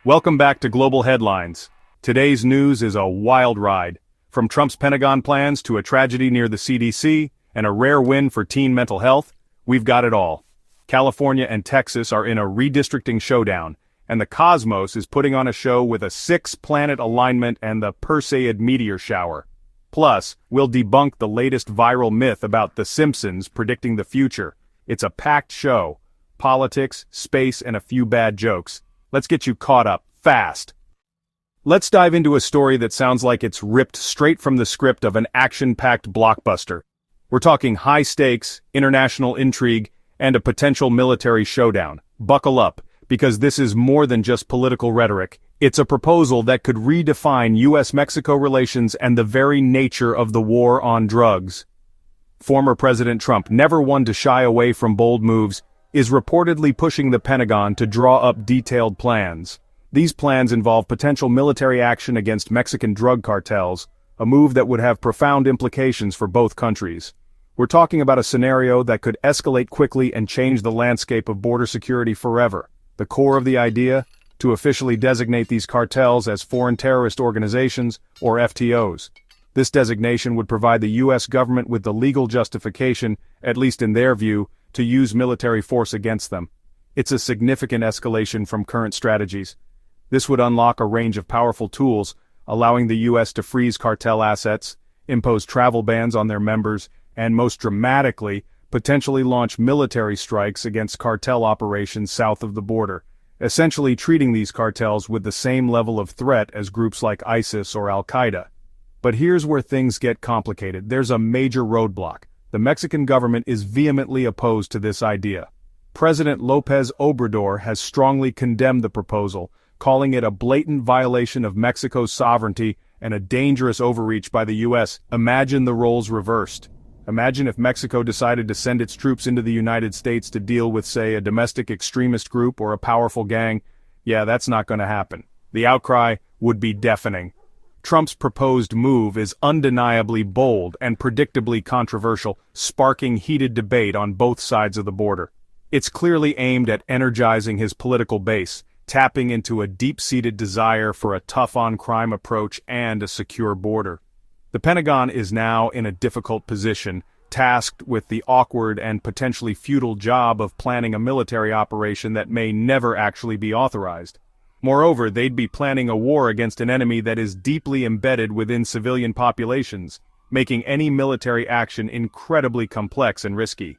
Welcome back to Global Headlines. Today's news is a wild ride. From Trump's Pentagon plans to a tragedy near the CDC and a rare win for teen mental health, we've got it all. California and Texas are in a redistricting showdown, and the cosmos is putting on a show with a 6-planet alignment and the Perseid meteor shower. Plus, we'll debunk the latest viral myth about the Simpsons predicting the future. It's a packed show. Politics, space, and a few bad jokes. Let's get you caught up, fast. Let's dive into a story that sounds like it's ripped straight from the script of an action-packed blockbuster. We're talking high stakes, international intrigue, and a potential military showdown. Buckle up, because this is more than just political rhetoric. It's a proposal that could redefine U.S.-Mexico relations and the very nature of the war on drugs. Former President Trump, never one to shy away from bold moves, is reportedly pushing the Pentagon to draw up detailed plans. These plans involve potential military action against Mexican drug cartels, a move that would have profound implications for both countries. We're talking about a scenario that could escalate quickly and change the landscape of border security forever. The core of the idea? To officially designate these cartels as foreign terrorist organizations, or FTOs. This designation would provide the U.S. government with the legal justification, at least in their view, to use military force against them. It's a significant escalation from current strategies. This would unlock a range of powerful tools, allowing the U.S. to freeze cartel assets, impose travel bans on their members, and most dramatically, potentially launch military strikes against cartel operations south of the border, essentially treating these cartels with the same level of threat as groups like ISIS or Al-Qaeda. But here's where things get complicated. There's a major roadblock. The Mexican government is vehemently opposed to this idea. President López Obrador has strongly condemned the proposal, calling it a blatant violation of Mexico's sovereignty and a dangerous overreach by the U.S. Imagine the roles reversed. Imagine if Mexico decided to send its troops into the United States to deal with, say, a domestic extremist group or a powerful gang. Yeah, that's not going to happen. The outcry would be deafening. Trump's proposed move is undeniably bold and predictably controversial, sparking heated debate on both sides of the border. It's clearly aimed at energizing his political base, tapping into a deep-seated desire for a tough-on-crime approach and a secure border. The Pentagon is now in a difficult position, tasked with the awkward and potentially futile job of planning a military operation that may never actually be authorized. Moreover, they'd be planning a war against an enemy that is deeply embedded within civilian populations, making any military action incredibly complex and risky.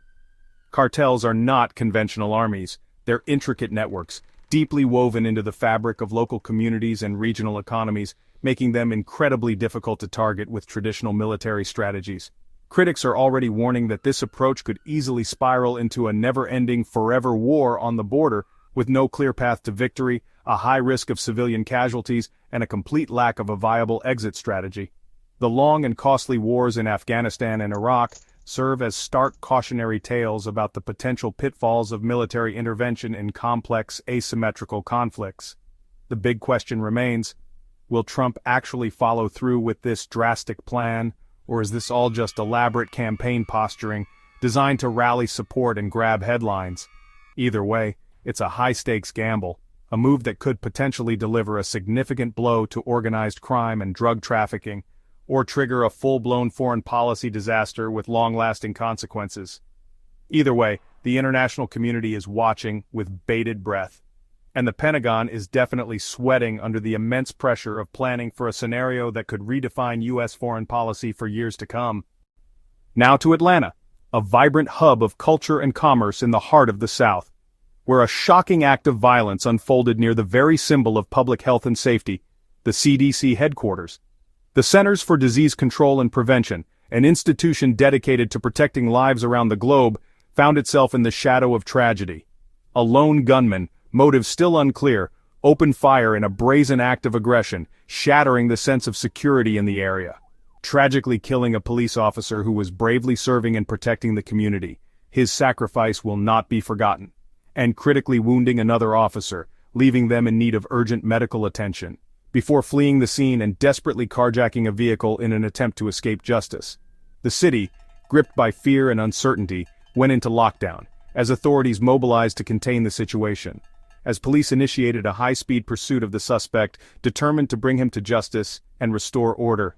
Cartels are not conventional armies. They're intricate networks, deeply woven into the fabric of local communities and regional economies, making them incredibly difficult to target with traditional military strategies. Critics are already warning that this approach could easily spiral into a never-ending forever war on the border, with no clear path to victory, a high risk of civilian casualties, and a complete lack of a viable exit strategy. The long and costly wars in Afghanistan and Iraq serve as stark cautionary tales about the potential pitfalls of military intervention in complex, asymmetrical conflicts. The big question remains, will Trump actually follow through with this drastic plan, or is this all just elaborate campaign posturing designed to rally support and grab headlines? Either way, it's a high-stakes gamble, a move that could potentially deliver a significant blow to organized crime and drug trafficking, or trigger a full-blown foreign policy disaster with long-lasting consequences. Either way, the international community is watching with bated breath, and the Pentagon is definitely sweating under the immense pressure of planning for a scenario that could redefine U.S. foreign policy for years to come. Now to Atlanta, a vibrant hub of culture and commerce in the heart of the South, where a shocking act of violence unfolded near the very symbol of public health and safety, the CDC headquarters. The Centers for Disease Control and Prevention, an institution dedicated to protecting lives around the globe, found itself in the shadow of tragedy. A lone gunman, motive still unclear, opened fire in a brazen act of aggression, shattering the sense of security in the area. Tragically killing a police officer who was bravely serving and protecting the community. His sacrifice will not be forgotten. And critically wounding another officer, leaving them in need of urgent medical attention, before fleeing the scene and desperately carjacking a vehicle in an attempt to escape justice. The city, gripped by fear and uncertainty, went into lockdown, as authorities mobilized to contain the situation. as police initiated a high-speed pursuit of the suspect, determined to bring him to justice and restore order.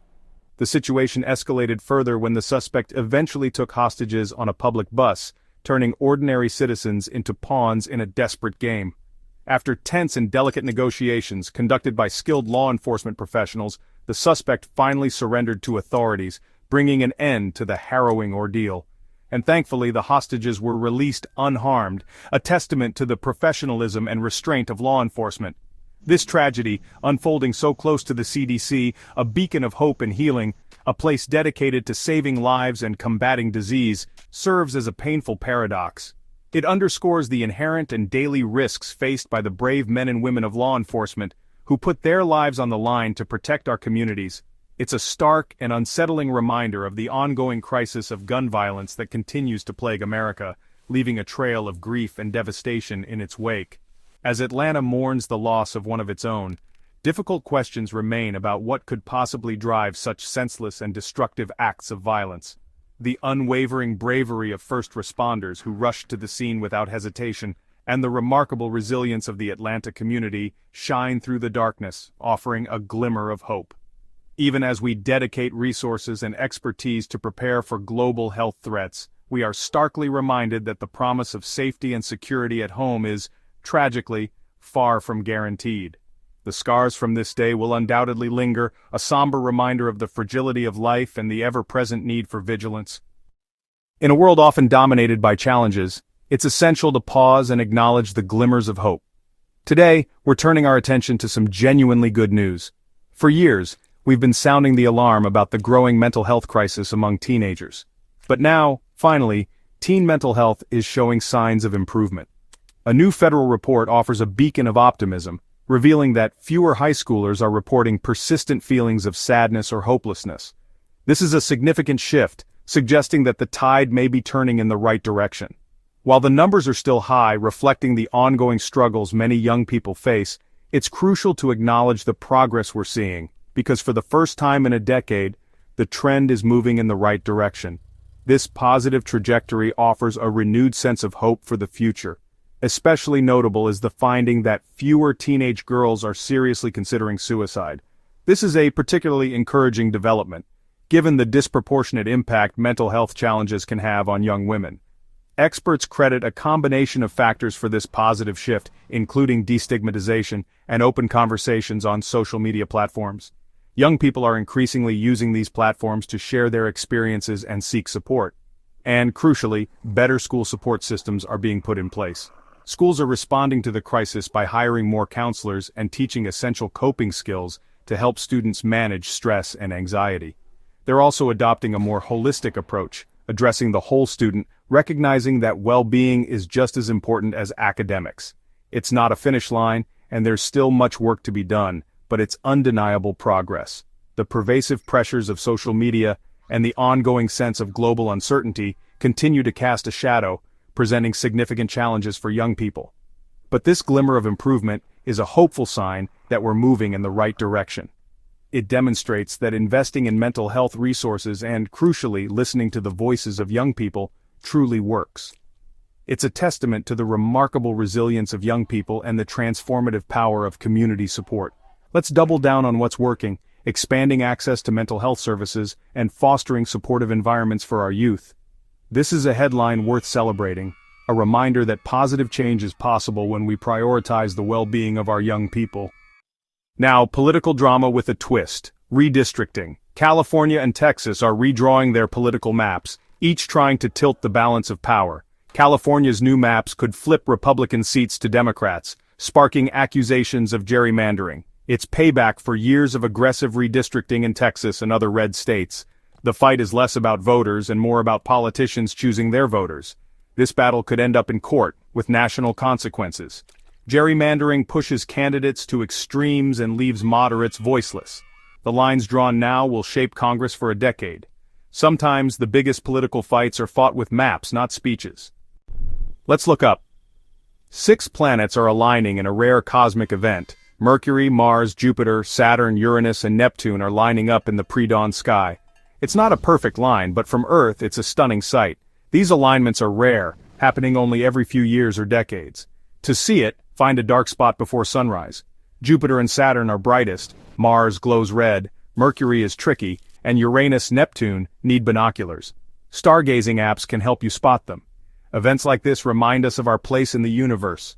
The situation escalated further when the suspect eventually took hostages on a public bus, turning ordinary citizens into pawns in a desperate game. After tense and delicate negotiations conducted by skilled law enforcement professionals, the suspect finally surrendered to authorities, bringing an end to the harrowing ordeal. And thankfully the hostages were released unharmed, a testament to the professionalism and restraint of law enforcement. This tragedy, unfolding so close to the CDC, a beacon of hope and healing, a place dedicated to saving lives and combating disease, serves as a painful paradox. It underscores the inherent and daily risks faced by the brave men and women of law enforcement, who put their lives on the line to protect our communities. It's a stark and unsettling reminder of the ongoing crisis of gun violence that continues to plague America, leaving a trail of grief and devastation in its wake. As Atlanta mourns the loss of one of its own, difficult questions remain about what could possibly drive such senseless and destructive acts of violence. The unwavering bravery of first responders who rushed to the scene without hesitation, and the remarkable resilience of the Atlanta community shine through the darkness, offering a glimmer of hope. Even as we dedicate resources and expertise to prepare for global health threats, we are starkly reminded that the promise of safety and security at home is, tragically, far from guaranteed. The scars from this day will undoubtedly linger, a somber reminder of the fragility of life and the ever-present need for vigilance. In a world often dominated by challenges, it's essential to pause and acknowledge the glimmers of hope. Today, we're turning our attention to some genuinely good news. For years, we've been sounding the alarm about the growing mental health crisis among teenagers. But now, finally, teen mental health is showing signs of improvement. A new federal report offers a beacon of optimism, revealing that fewer high schoolers are reporting persistent feelings of sadness or hopelessness. This is a significant shift, suggesting that the tide may be turning in the right direction. While the numbers are still high, reflecting the ongoing struggles many young people face, it's crucial to acknowledge the progress we're seeing, because for the first time in a decade, the trend is moving in the right direction. This positive trajectory offers a renewed sense of hope for the future. Especially notable is the finding that fewer teenage girls are seriously considering suicide. This is a particularly encouraging development, given the disproportionate impact mental health challenges can have on young women. Experts credit a combination of factors for this positive shift, including destigmatization and open conversations on social media platforms. Young people are increasingly using these platforms to share their experiences and seek support. And, crucially, better school support systems are being put in place. Schools are responding to the crisis by hiring more counselors and teaching essential coping skills to help students manage stress and anxiety. They're also adopting a more holistic approach, addressing the whole student, recognizing that well-being is just as important as academics. It's not a finish line, and there's still much work to be done, but it's undeniable progress. The pervasive pressures of social media and the ongoing sense of global uncertainty continue to cast a shadow, presenting significant challenges for young people. But this glimmer of improvement is a hopeful sign that we're moving in the right direction. It demonstrates that investing in mental health resources and, crucially, listening to the voices of young people truly works. It's a testament to the remarkable resilience of young people and the transformative power of community support. Let's double down on what's working, expanding access to mental health services and fostering supportive environments for our youth. This is a headline worth celebrating, a reminder that positive change is possible when we prioritize the well-being of our young people. Now, political drama with a twist. Redistricting. California and Texas are redrawing their political maps, each trying to tilt the balance of power. California's new maps could flip Republican seats to Democrats, sparking accusations of gerrymandering. It's payback for years of aggressive redistricting in Texas and other red states. The fight is less about voters and more about politicians choosing their voters. This battle could end up in court, with national consequences. Gerrymandering pushes candidates to extremes and leaves moderates voiceless. The lines drawn now will shape Congress for a decade. Sometimes the biggest political fights are fought with maps, not speeches. Let's look up. 6 planets are aligning in a rare cosmic event. Mercury, Mars, Jupiter, Saturn, Uranus, and Neptune are lining up in the pre-dawn sky. It's not a perfect line, but from Earth it's a stunning sight. These alignments are rare, happening only every few years or decades. To see it, find a dark spot before sunrise. Jupiter and Saturn are brightest, Mars glows red, Mercury is tricky, and Uranus, Neptune need binoculars. Stargazing apps can help you spot them. Events like this remind us of our place in the universe.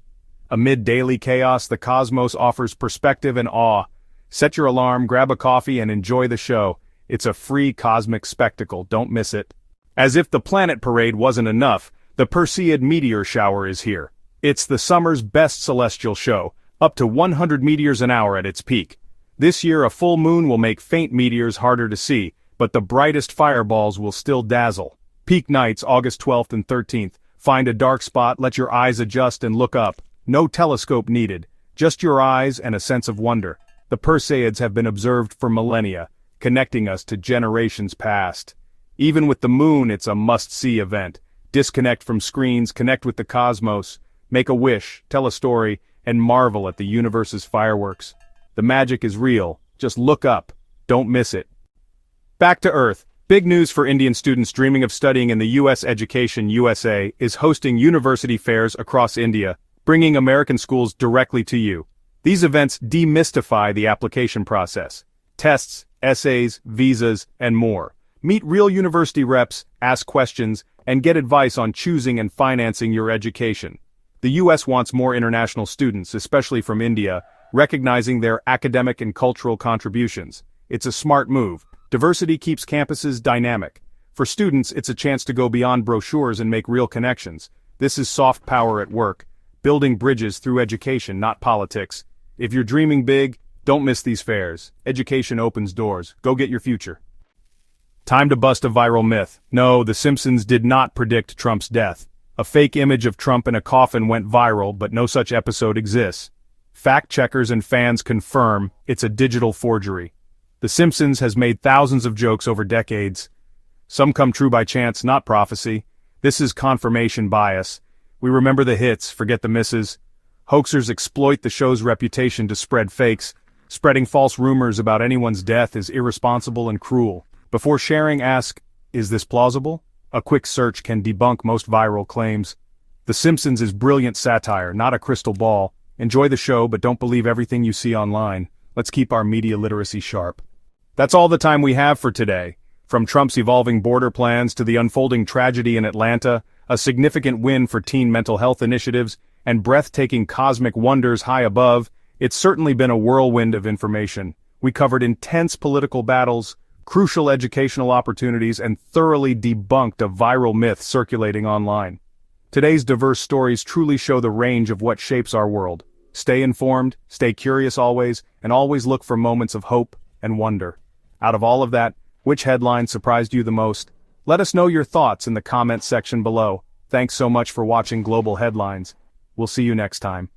Amid daily chaos, the cosmos offers perspective and awe. Set your alarm, grab a coffee, and enjoy the show. It's a free cosmic spectacle, don't miss it. As if the planet parade wasn't enough, the Perseid meteor shower is here. It's the summer's best celestial show, up to 100 meteors an hour at its peak. This year a full moon will make faint meteors harder to see, but the brightest fireballs will still dazzle. Peak nights August 12th and 13th. Find a dark spot, let your eyes adjust and look up. No telescope needed, just your eyes and a sense of wonder. The Perseids have been observed for millennia, connecting us to generations past. Even with the moon, it's a must-see event. Disconnect from screens, connect with the cosmos, make a wish, tell a story, and marvel at the universe's fireworks. The magic is real, just look up, don't miss it. Back to Earth. Big news for Indian students dreaming of studying in the U.S. Education USA is hosting university fairs across India, bringing American schools directly to you. These events demystify the application process. Tests, essays, visas, and more. Meet real university reps, ask questions, and get advice on choosing and financing your education. The U.S. wants more international students, especially from India, recognizing their academic and cultural contributions. It's a smart move. Diversity keeps campuses dynamic. For students, it's a chance to go beyond brochures and make real connections. This is soft power at work, building bridges through education, not politics. If you're dreaming big, don't miss these fairs. Education opens doors. Go get your future. Time to bust a viral myth. No, the Simpsons did not predict Trump's death. A fake image of Trump in a coffin went viral, but no such episode exists. Fact-checkers and fans confirm it's a digital forgery. The Simpsons has made thousands of jokes over decades. Some come true by chance, not prophecy. This is confirmation bias. We remember the hits, forget the misses. Hoaxers exploit the show's reputation to spread fakes. Spreading false rumors about anyone's death is irresponsible and cruel. Before sharing, ask, is this plausible? A quick search can debunk most viral claims. The Simpsons is brilliant satire, not a crystal ball. Enjoy the show, but don't believe everything you see online. Let's keep our media literacy sharp. That's all the time we have for today. From Trump's evolving border plans to the unfolding tragedy in Atlanta, a significant win for teen mental health initiatives, and breathtaking cosmic wonders high above, it's certainly been a whirlwind of information. We covered intense political battles, crucial educational opportunities, and thoroughly debunked a viral myth circulating online. Today's diverse stories truly show the range of what shapes our world. Stay informed, stay curious always, and always look for moments of hope and wonder. Out of all of that, which headline surprised you the most? Let us know your thoughts in the comments section below. Thanks so much for watching Global Headlines. We'll see you next time.